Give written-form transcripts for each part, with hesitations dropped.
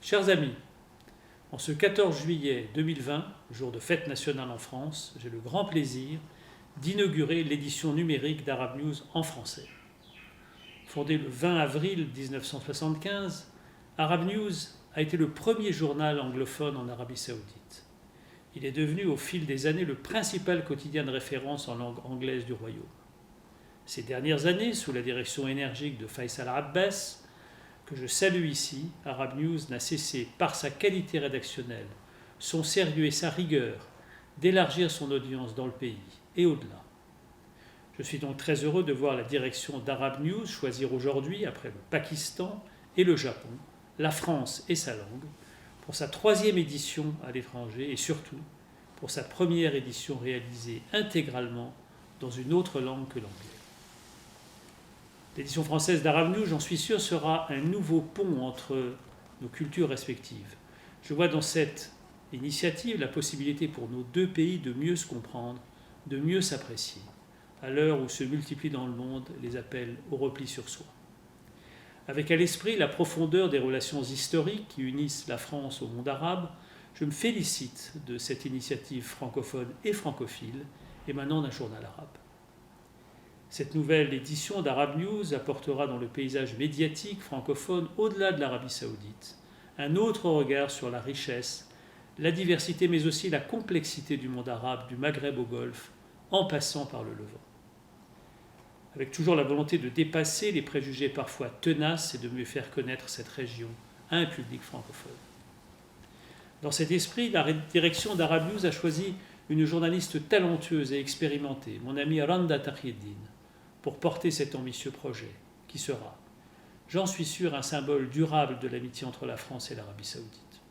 Chers amis, en ce 14 juillet 2020, jour de fête nationale en France, j'ai le grand plaisir d'inaugurer l'édition numérique d'Arab News en français. Fondé le 20 avril 1975, Arab News a été le premier journal anglophone en Arabie Saoudite. Il est devenu au fil des années le principal quotidien de référence en langue anglaise du royaume. Ces dernières années, sous la direction énergique de Faisal Abbas, que je salue ici, Arab News n'a cessé, par sa qualité rédactionnelle, son sérieux et sa rigueur, d'élargir son audience dans le pays et au-delà. Je suis donc très heureux de voir la direction d'Arab News choisir aujourd'hui, après le Pakistan et le Japon, la France et sa langue, pour sa 3e édition à l'étranger et surtout pour sa première édition réalisée intégralement dans une autre langue que l'anglais. L'édition française d'Arab News, j'en suis sûr, sera un nouveau pont entre nos cultures respectives. Je vois dans cette initiative la possibilité pour nos deux pays de mieux se comprendre, de mieux s'apprécier, à l'heure où se multiplient dans le monde les appels au repli sur soi. Avec à l'esprit la profondeur des relations historiques qui unissent la France au monde arabe, je me félicite de cette initiative francophone et francophile émanant d'un journal arabe. Cette nouvelle édition d'Arab News apportera dans le paysage médiatique francophone, au-delà de l'Arabie saoudite, un autre regard sur la richesse, la diversité, mais aussi la complexité du monde arabe, du Maghreb au Golfe, en passant par le Levant. Avec toujours la volonté de dépasser les préjugés parfois tenaces et de mieux faire connaître cette région à un public francophone. Dans cet esprit, la direction d'Arab News a choisi une journaliste talentueuse et expérimentée, mon amie Randa Taqieddine, pour porter cet ambitieux projet, qui sera, j'en suis sûr, un symbole durable de l'amitié entre la France et l'Arabie saoudite.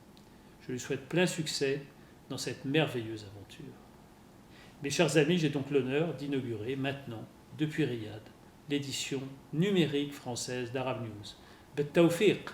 Je lui souhaite plein succès dans cette merveilleuse aventure. Mes chers amis, j'ai donc l'honneur d'inaugurer maintenant, depuis Riyad, l'édition numérique française d'Arab News. Bet Tawfiq.